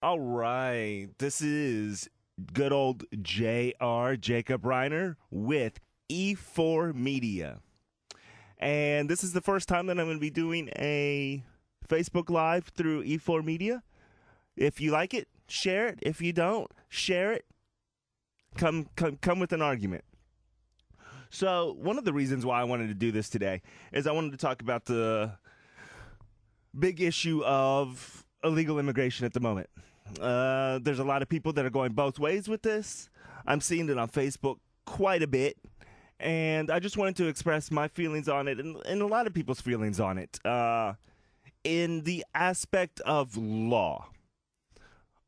All right. This is good old JR Jacob Reiner with E4 Media. And this is the first time that I'm going to be doing a Facebook Live through E4 Media. If you like it, share it. If you don't, share it. Come with an argument. So, one of the reasons why I wanted to do this today is I wanted to talk about the big issue of illegal immigration at the moment. There's a lot of people that are going both ways with this. I'm seeing it on Facebook quite a bit. And I just wanted to express my feelings on it and a lot of people's feelings on it in the aspect of law.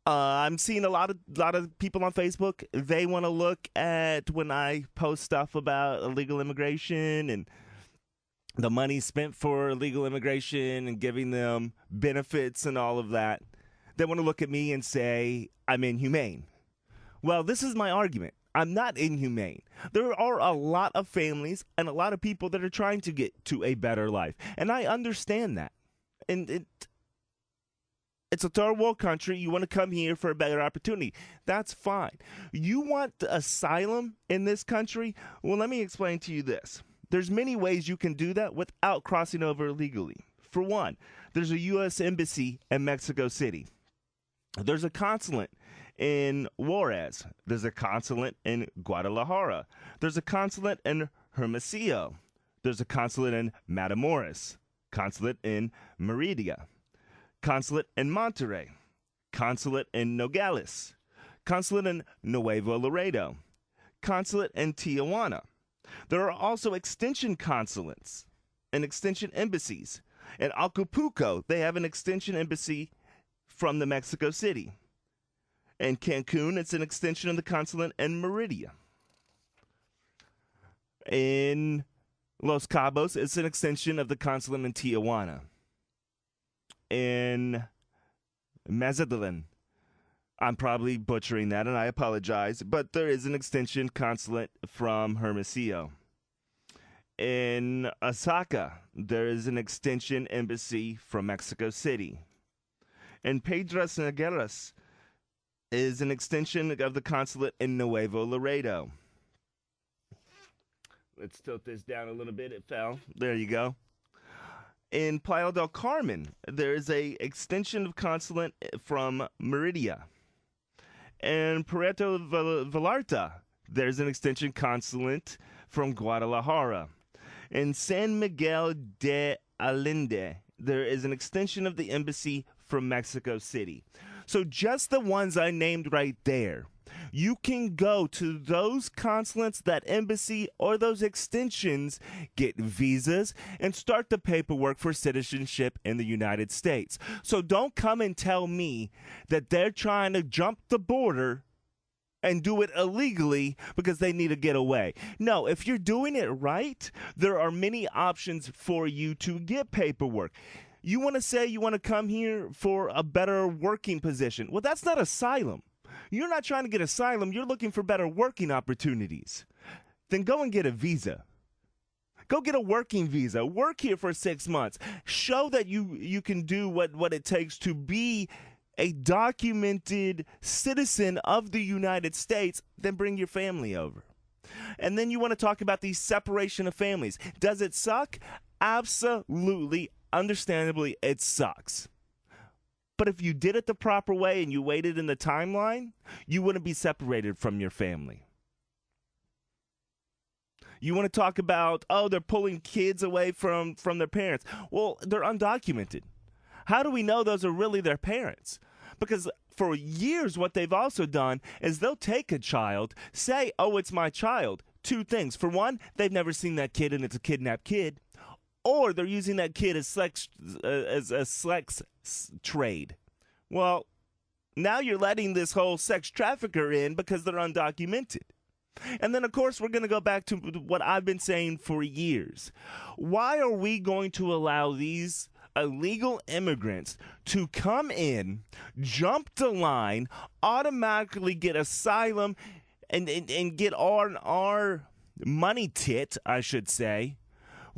I'm seeing a lot of people on Facebook. They want to look at when I post stuff about illegal immigration and the money spent for illegal immigration and giving them benefits and all of that. They want to look at me and say I'm inhumane. Well, this is my argument. I'm not inhumane. There are a lot of families and a lot of people that are trying to get to a better life, and I understand that. And it's a third world country. You want to come here for a better opportunity. That's fine. You want asylum in this country? Well, let me explain to you this. There's many ways you can do that without crossing over illegally. For one, there's a U.S. embassy in Mexico City. There's a consulate in Juarez. There's a consulate in Guadalajara. There's a consulate in Hermosillo. There's a consulate in Matamoros. Consulate in Merida. Consulate in Monterrey. Consulate in Nogales. Consulate in Nuevo Laredo. Consulate in Tijuana. There are also extension consulates and extension embassies. In Acapulco, they have an extension embassy from the Mexico City. In Cancun, it's an extension of the consulate in Merida. In Los Cabos, it's an extension of the consulate in Tijuana. In Mazatlan, I'm probably butchering that, and I apologize, but there is an extension consulate from Hermosillo. In Osaka, there is an extension embassy from Mexico City. In Piedras Negras is an extension of the consulate in Nuevo Laredo. Let's tilt this down a little bit. It fell. There you go. In Playa del Carmen, there is a extension of consulate from Merida. In Puerto Vallarta, there's an extension consulate from Guadalajara. In San Miguel de Allende, there is an extension of the embassy from Mexico City. So just the ones I named right there. You can go to those consulates, that embassy, or those extensions, get visas, and start the paperwork for citizenship in the United States. So don't come and tell me that they're trying to jump the border and do it illegally because they need to get away. No, if you're doing it right, there are many options for you to get paperwork. You want to say you want to come here for a better working position. Well, that's not asylum. You're not trying to get asylum. You're looking for better working opportunities. Then go and get a visa. Go get a working visa. Work here for 6 months. Show that you can do what it takes to be a documented citizen of the United States. Then bring your family over. And then you want to talk about the separation of families. Does it suck? Absolutely. Understandably, it sucks. But if you did it the proper way and you waited in the timeline, you wouldn't be separated from your family. You want to talk about, they're pulling kids away from their parents. Well, they're undocumented. How do we know those are really their parents? Because for years, what they've also done is they'll take a child, say, it's my child. Two things. For one, they've never seen that kid and it's a kidnapped kid. Or they're using that kid as a sex trade. Well, now you're letting this whole sex trafficker in because they're undocumented. And then, of course, we're going to go back to what I've been saying for years. Why are we going to allow these illegal immigrants to come in, jump the line, automatically get asylum, and get our money tit, I should say,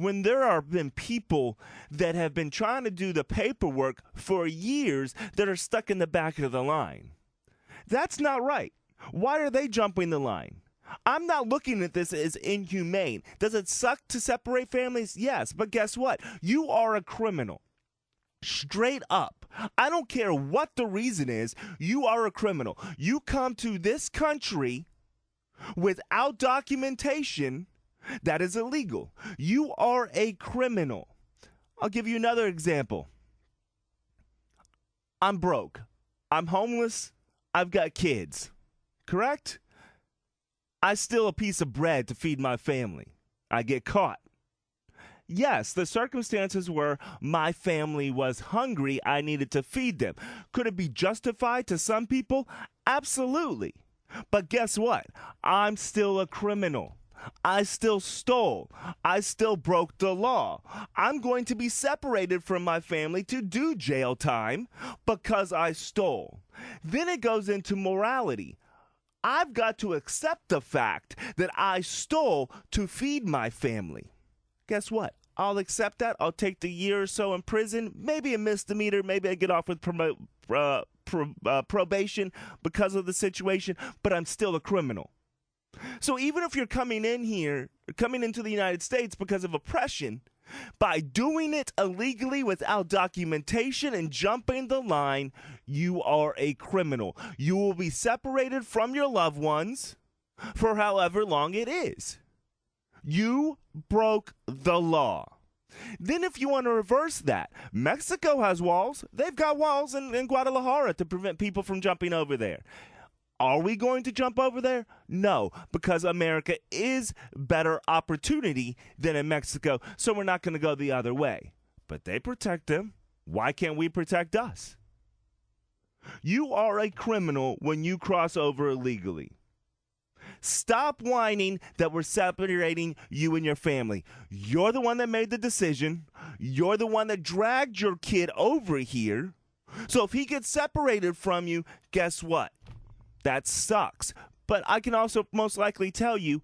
when there have been people that have been trying to do the paperwork for years that are stuck in the back of the line? That's not right. Why are they jumping the line? I'm not looking at this as inhumane. Does it suck to separate families? Yes, but guess what? You are a criminal. Straight up. I don't care what the reason is. You are a criminal. You come to this country without documentation. That is illegal. You are a criminal. I'll give you another example. I'm broke. I'm homeless. I've got kids. Correct? I steal a piece of bread to feed my family. I get caught. Yes, the circumstances were my family was hungry. I needed to feed them. Could it be justified to some people? Absolutely. But guess what? I'm still a criminal. I still stole. I still broke the law. I'm going to be separated from my family to do jail time because I stole. Then it goes into morality. I've got to accept the fact that I stole to feed my family. Guess what? I'll accept that. I'll take the year or so in prison, maybe a misdemeanor, maybe I get off with probation because of the situation, but I'm still a criminal. So even if you're coming into the United States because of oppression, by doing it illegally without documentation and jumping the line, you are a criminal. You will be separated from your loved ones for however long it is. You broke the law. Then if you want to reverse that, Mexico has walls. They've got walls in Guadalajara to prevent people from jumping over there. Are we going to jump over there? No, because America is better opportunity than in Mexico, so we're not going to go the other way. But they protect them. Why can't we protect us? You are a criminal when you cross over illegally. Stop whining that we're separating you and your family. You're the one that made the decision. You're the one that dragged your kid over here. So if he gets separated from you, guess what? That sucks. But I can also most likely tell you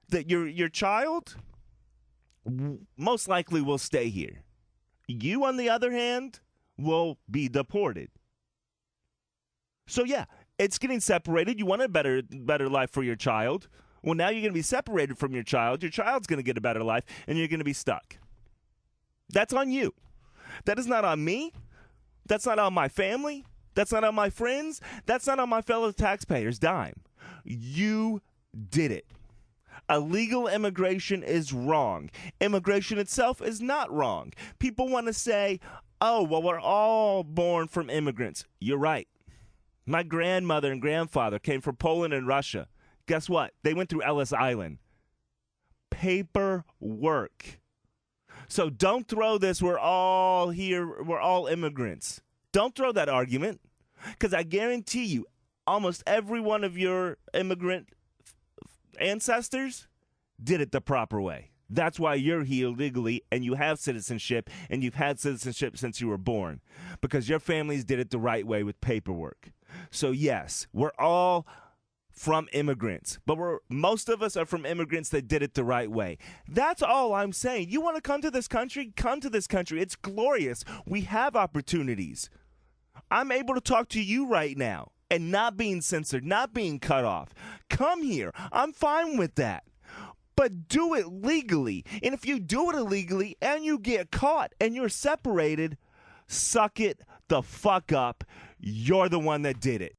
that your child most likely will stay here. You, on the other hand, will be deported. So yeah, it's getting separated. You want a better life for your child. Well, now you're going to be separated from your child. Your child's going to get a better life, and you're going to be stuck. That's on you. That is not on me. That's not on my family. That's not on my friends. That's not on my fellow taxpayers' dime. You did it. Illegal immigration is wrong. Immigration itself is not wrong. People want to say, oh, well, we're all born from immigrants. You're right. My grandmother and grandfather came from Poland and Russia. Guess what? They went through Ellis Island. Paperwork. So don't throw this, we're all here, we're all immigrants. Don't throw that argument, because I guarantee you, almost every one of your immigrant ancestors did it the proper way. That's why you're here legally and you have citizenship, and you've had citizenship since you were born, because your families did it the right way with paperwork. So yes, we're all from immigrants, but most of us are from immigrants that did it the right way. That's all I'm saying. You want to come to this country? Come to this country. It's glorious. We have opportunities. I'm able to talk to you right now and not being censored, not being cut off. Come here. I'm fine with that. But do it legally. And if you do it illegally and you get caught and you're separated, suck it the fuck up. You're the one that did it.